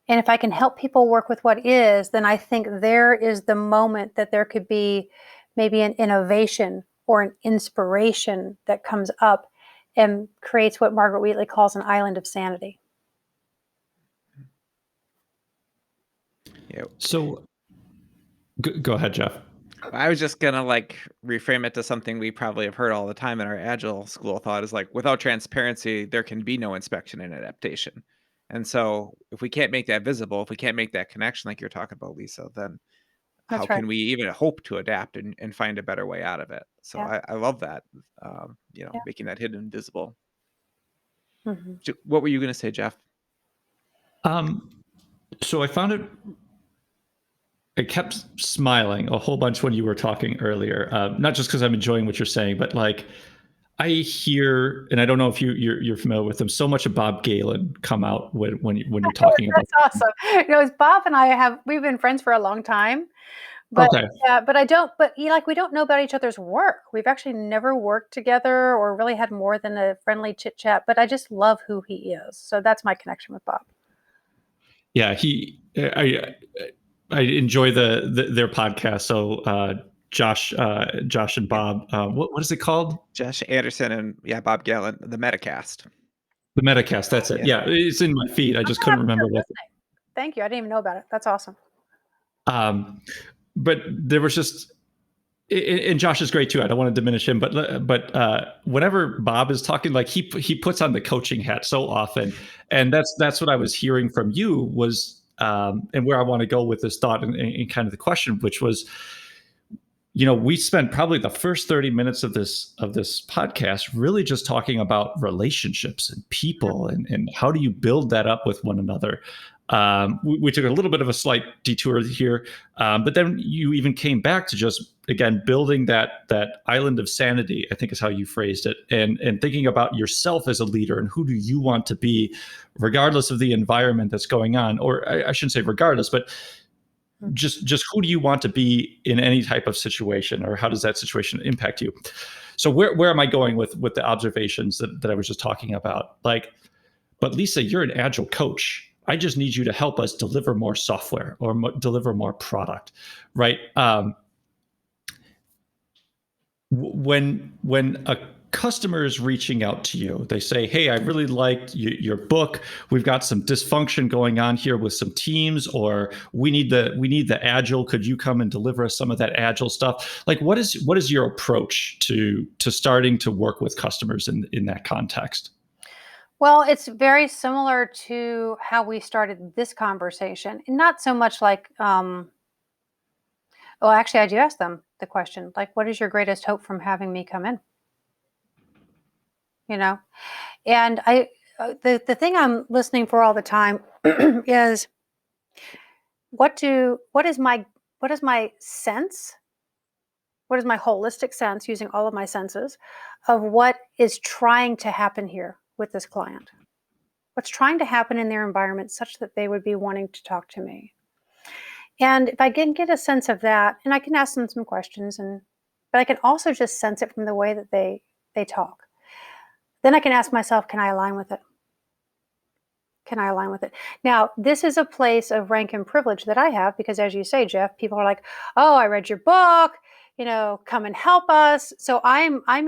And if I can help people work with what is, then I think there is the moment that there could be maybe an innovation or an inspiration that comes up and creates what Margaret Wheatley calls an island of sanity. Yeah. So go ahead, Jeff. I was just gonna reframe it to something we probably have heard all the time in our Agile school thought is without transparency, there can be no inspection and adaptation. And so if we can't make that visible, if we can't make that connection like you're talking about, Lyssa, then how can we even hope to adapt and find a better way out of it? So yeah. I love that, making that hidden and visible. Mm-hmm. What were you going to say, Jeff? So I found I kept smiling a whole bunch when you were talking earlier, not just because I'm enjoying what you're saying, but I hear, and I don't know if you're familiar with them, so much of Bob Galen come out when you're talking about. That's awesome. It's Bob and I we've been friends for a long time, but okay. We don't know about each other's work. We've actually never worked together or really had more than a friendly chit chat, but I just love who he is. So that's my connection with Bob. Yeah, I enjoy their podcast. So Josh and Bob, what is it called? Josh Anderson and Bob Galen, the Metacast. The Metacast, that's it. Yeah, it's in my feed. I just couldn't remember what. Thank you. I didn't even know about it. That's awesome. But there was just, and Josh is great too. I don't want to diminish him, but whenever Bob is talking, he puts on the coaching hat so often, and that's what I was hearing from you was. And where I want to go with this thought and kind of the question, which was, we spent probably the first 30 minutes of this podcast really just talking about relationships and people and how do you build that up with one another. We took a little bit of a slight detour here, but then you even came back to just, again, building that island of sanity, I think is how you phrased it, and thinking about yourself as a leader and who do you want to be, regardless of the environment that's going on, or I shouldn't say regardless, but just who do you want to be in any type of situation, or how does that situation impact you? So where am I going with the observations that I was just talking about? But Lyssa, you're an Agile coach. I just need you to help us deliver more software or deliver more product, right? When a customers reaching out to you. They say, hey, I really liked your book. We've got some dysfunction going on here with some teams, or we need the Agile. Could you come and deliver us some of that Agile stuff? Like, what is your approach to starting to work with customers in that context? Well, it's very similar to how we started this conversation. Not so much like, well, actually, I do ask them the question, like, what is your greatest hope from having me come in? You know, and the thing I'm listening for all the time is what is my sense? What is my holistic sense, using all of my senses, of what is trying to happen here with this client? What's trying to happen in their environment such that they would be wanting to talk to me? And if I can get a sense of that, and I can ask them some questions, but I can also just sense it from the way that they talk. Then I can ask myself, can I align with it? Can I align with it? Now, this is a place of rank and privilege that I have because, as you say, Jeff, people are like, "Oh, I read your book. Come and help us." So I'm at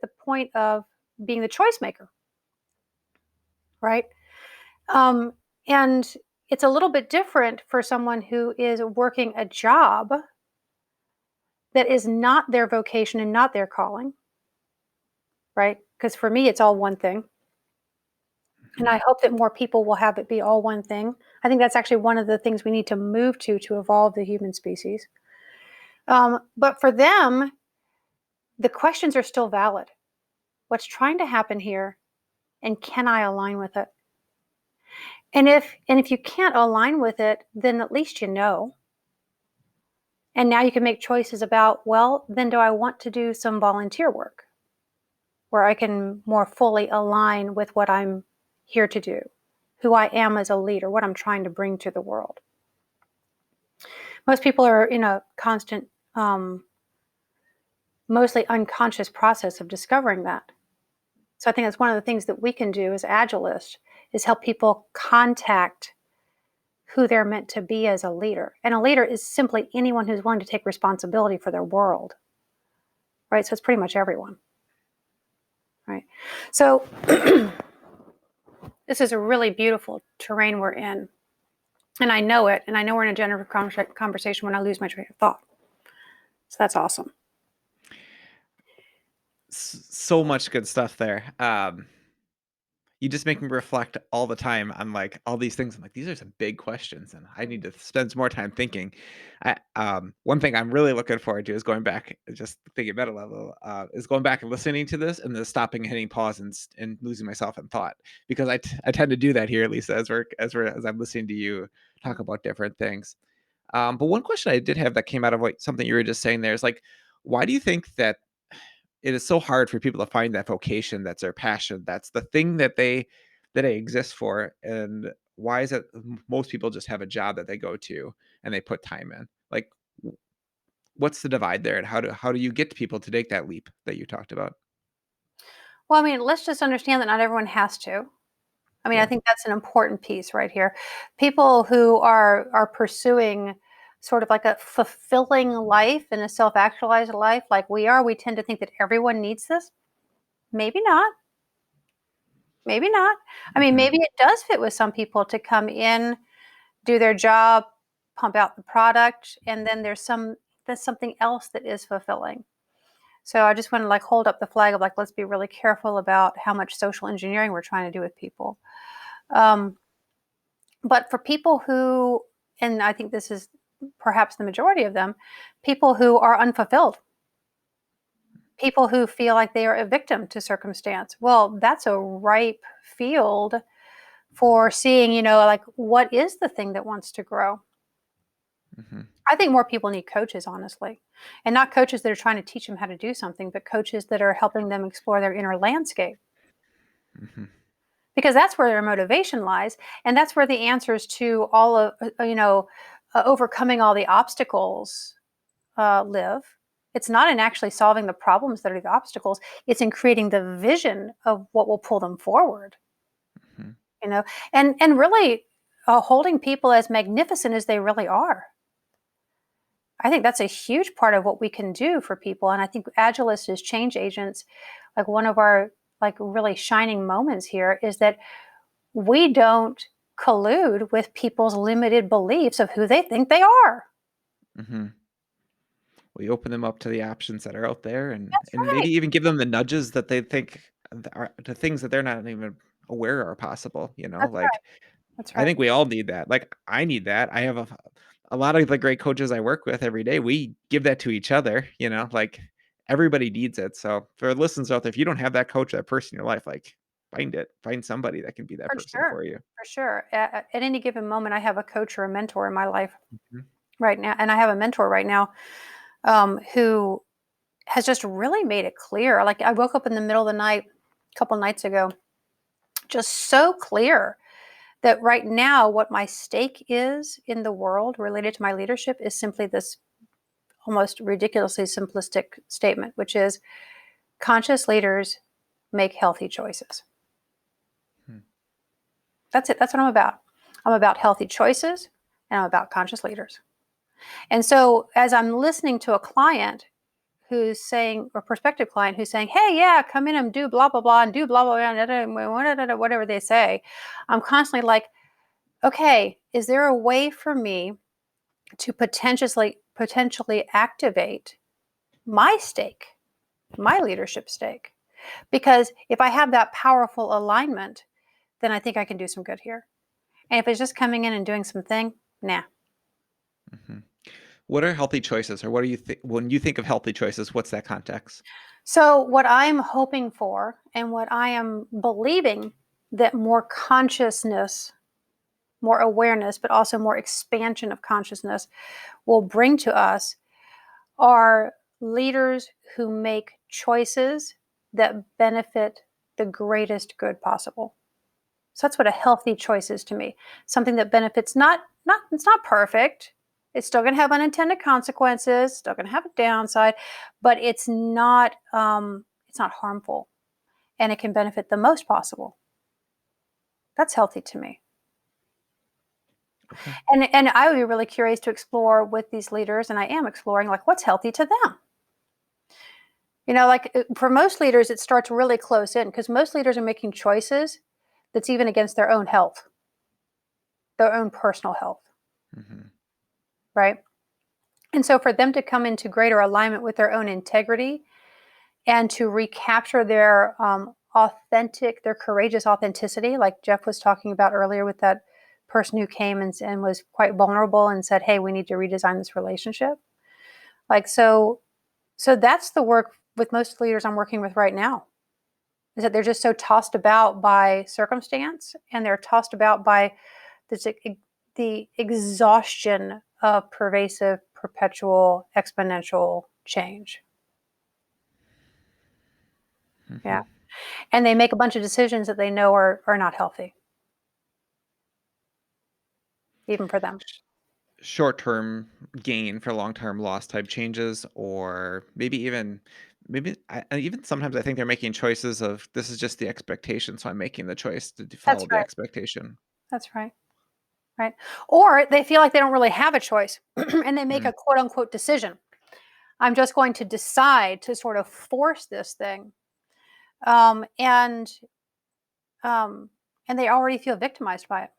the point of being the choice maker, right? And it's a little bit different for someone who is working a job that is not their vocation and not their calling, right? Because for me, it's all one thing. And I hope that more people will have it be all one thing. I think that's actually one of the things we need to move to evolve the human species. But for them, the questions are still valid. What's trying to happen here, and can I align with it? And if you can't align with it, then at least you know. And now you can make choices about, well, then do I want to do some volunteer work where I can more fully align with what I'm here to do, who I am as a leader, what I'm trying to bring to the world. Most people are in a constant, mostly unconscious process of discovering that. So I think that's one of the things that we can do as Agilists is help people contact who they're meant to be as a leader. And a leader is simply anyone who's willing to take responsibility for their world, right? So it's pretty much everyone, right? So this is a really beautiful terrain we're in. And I know it, and I know we're in a generative conversation when I lose my train of thought. So that's awesome. So much good stuff there. You just make me reflect all the time on like all these things. I'm like, these are some big questions, and I need to spend some more time thinking. One thing I'm really looking forward to is going back, just thinking meta level, is going back and listening to this and then stopping and hitting pause and losing myself in thought, because I tend to do that here, Lyssa, as I'm listening to you talk about different things. But one question I did have that came out of like something you were just saying there is like, why do you think that it is so hard for people to find that vocation that's their passion, that's the thing that they exist for? And why is it most people just have a job that they go to and they put time in? Like, what's the divide there, and how do you get people to take that leap that you talked about? Well, I mean, let's just understand that not everyone has to. I mean, I think that's an important piece right here. People who are pursuing sort of like a fulfilling life and a self-actualized life like we are, we tend to think that everyone needs this. Maybe not. Maybe not. I mean, maybe it does fit with some people to come in, do their job, pump out the product, and then there's something else that is fulfilling. So I just want to like hold up the flag of like, let's be really careful about how much social engineering we're trying to do with people. But for people who, and I think this is perhaps the majority of them, people who are unfulfilled, people who feel like they are a victim to circumstance. Well, that's a ripe field for seeing, like what is the thing that wants to grow? Mm-hmm. I think more people need coaches, honestly, and not coaches that are trying to teach them how to do something, but coaches that are helping them explore their inner landscape. Mm-hmm. Because that's where their motivation lies, and that's where the answers to all of, overcoming all the obstacles live. It's not in actually solving the problems that are the obstacles. It's in creating the vision of what will pull them forward. Mm-hmm. And really holding people as magnificent as they really are. I think that's a huge part of what we can do for people. And I think Agilists as change agents, like one of our like really shining moments here is that we don't collude with people's limited beliefs of who they think they are. Mm-hmm. We open them up to the options that are out there, and That's maybe right. even give them the nudges that they think are the things that they're not even aware are possible. That's right. Like That's I right. think we all need that. Like I need that. I have a lot of the great coaches I work with every day. We give that to each other. Like everybody needs it. So for listeners out there, if you don't have that coach, that person in your life, like find it. Find somebody that can be that For person sure. for you. For sure. At any given moment, I have a coach or a mentor in my life Mhm. right now. And I have a mentor right now who has just really made it clear. Like I woke up in the middle of the night a couple nights ago, just so clear that right now what my stake is in the world related to my leadership is simply this almost ridiculously simplistic statement, which is conscious leaders make healthy choices. Hmm. That's it. That's what I'm about. I'm about healthy choices and I'm about conscious leaders. And so as I'm listening to a client who's saying, or prospective client who's saying, hey, yeah, come in and do blah, blah, blah, and do blah, blah, blah, whatever they say, I'm constantly like, okay, is there a way for me to potentially activate my stake, my leadership stake? Because if I have that powerful alignment, then I think I can do some good here. And if it's just coming in and doing something, nah. Mhm. What are healthy choices, or what do you think when you think of healthy choices? What's that context? So what I'm hoping for and what I am believing that more consciousness, more awareness, but also more expansion of consciousness will bring to us are leaders who make choices that benefit the greatest good possible. So that's what a healthy choice is to me. Something that benefits it's not perfect. It's still going to have unintended consequences, still going to have a downside, but it's not harmful and it can benefit the most possible. That's healthy to me. Okay. And I would be really curious to explore with these leaders, and I am exploring like what's healthy to them. Like for most leaders, it starts really close in because most leaders are making choices that's even against their own health, their own personal health, Mm-hmm. right? And so for them to come into greater alignment with their own integrity and to recapture their their courageous authenticity, like Jeff was talking about earlier with that person who came and was quite vulnerable and said, hey, we need to redesign this relationship. Like, so that's the work with most leaders I'm working with right now, is that they're just so tossed about by circumstance and they're tossed about by the exhaustion of pervasive, perpetual, exponential change. Mm-hmm. Yeah. And they make a bunch of decisions that they know are not healthy, even for them. Short-term gain for long-term loss type changes, or even sometimes I think they're making choices of this is just the expectation, so I'm making the choice to That's follow the right. expectation. That's right. Right. Or they feel like they don't really have a choice and they make Mm. a quote unquote decision. I'm just going to decide to sort of force this thing. Um, and um, and they already feel victimized by it.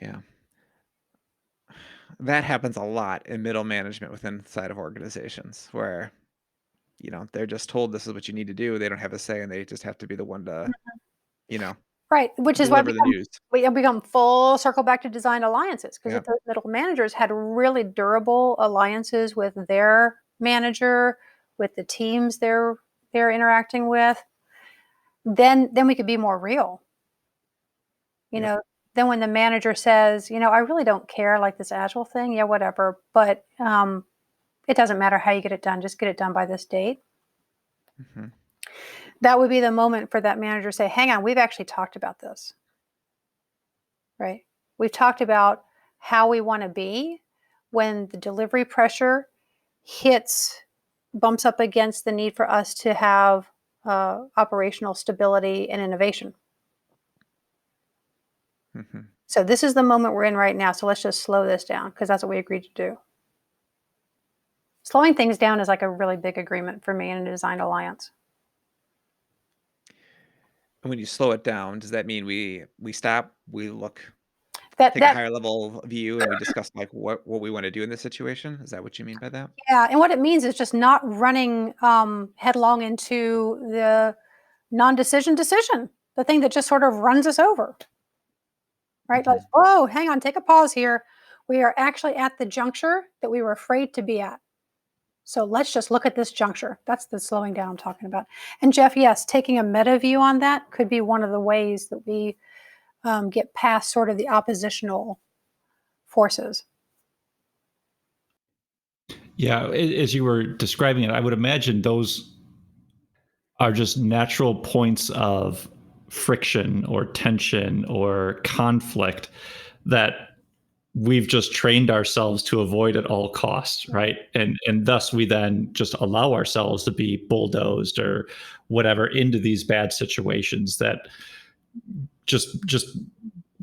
Yeah. That happens a lot in middle management within inside of organizations where, they're just told this is what you need to do. They don't have a say and they just have to be the one to, you know, Right. Which is why deliver the news. we become full circle back to designed alliances. Because Yeah. if those middle managers had really durable alliances with their manager, with the teams they're interacting with, then we could be more real. Yep. Then when the manager says, I really don't care, like this Agile thing, yeah, whatever, but it doesn't matter how you get it done, just get it done by this date. Mm-hmm. That would be the moment for that manager to say, hang on, we've actually talked about this, right? We've talked about how we want to be when the delivery pressure bumps up against the need for us to have operational stability and innovation. Mm-hmm. So this is the moment we're in right now. So let's just slow this down because that's what we agreed to do. Slowing things down is like a really big agreement for me in a design alliance. And when you slow it down, does that mean we stop, we look, That take a higher level view, and we discuss like what we want to do in this situation? Is that what you mean by that? Yeah, and what it means is just not running headlong into the non-decision decision, the thing that just sort of runs us over, right? Like, whoa, hang on, take a pause here. We are actually at the juncture that we were afraid to be at. So let's just look at this juncture. That's the slowing down I'm talking about. And Jeff, yes, taking a meta view on that could be one of the ways that we get past sort of the oppositional forces. Yeah, as you were describing it, I would imagine those are just natural points of friction or tension or conflict that we've just trained ourselves to avoid at all costs, right? And thus we then just allow ourselves to be bulldozed or whatever into these bad situations that just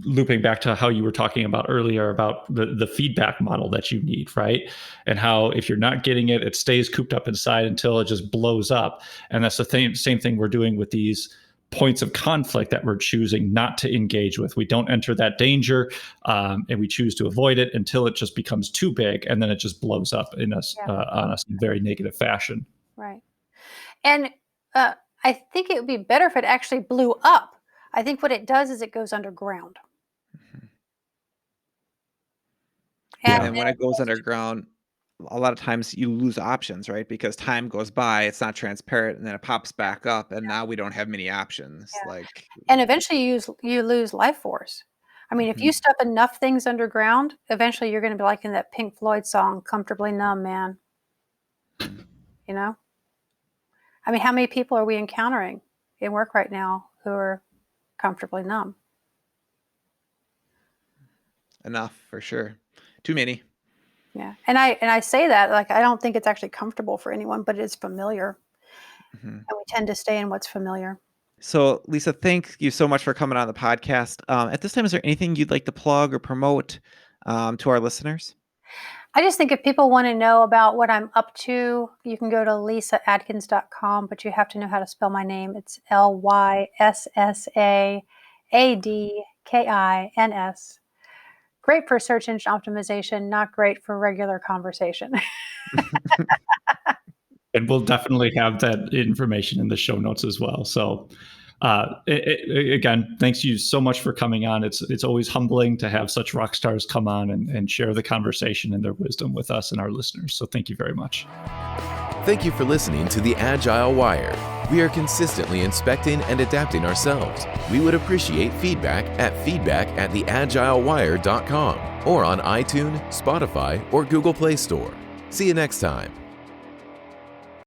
looping back to how you were talking about earlier about the feedback model that you need, right? And how if you're not getting it, it stays cooped up inside until it just blows up. And that's the same thing we're doing with these points of conflict that we're choosing not to engage with. We don't enter that danger, and we choose to avoid it until it just becomes too big, and then it just blows up in us on us in very negative fashion. Right. And I think it would be better if it actually blew up. I think what it does is it goes underground. And then when it goes underground, a lot of times you lose options, right? Because time goes by, it's not transparent, and then it pops back up, and now we don't have many options. Like, and eventually you lose life force. I mean, if you stuff enough things underground, eventually you're going to be like in that Pink Floyd song, "Comfortably Numb," man. You know? I mean, how many people are we encountering in work right now who are comfortably numb? enough for sure. Too many. Yeah. And I say that, like, I don't think it's actually comfortable for anyone, but it's familiar. And we tend to stay in what's familiar. So, Lyssa, thank you so much for coming on the podcast. At this time, is there anything you'd like to plug or promote to our listeners? I just think if people want to know about what I'm up to, you can go to lyssaadkins.com, but you have to know how to spell my name. It's Lyssaadkins. Great for search engine optimization, not great for regular conversation. And we'll definitely have that information in the show notes as well. So again, thanks you so much for coming on. It's always humbling to have such rock stars come on and share the conversation and their wisdom with us and our listeners. So thank you very much. Thank you for listening to the Agile Wire. We are consistently inspecting and adapting ourselves. We would appreciate feedback at feedback@theagilewire.com or on iTunes, Spotify, or Google Play Store. See you next time.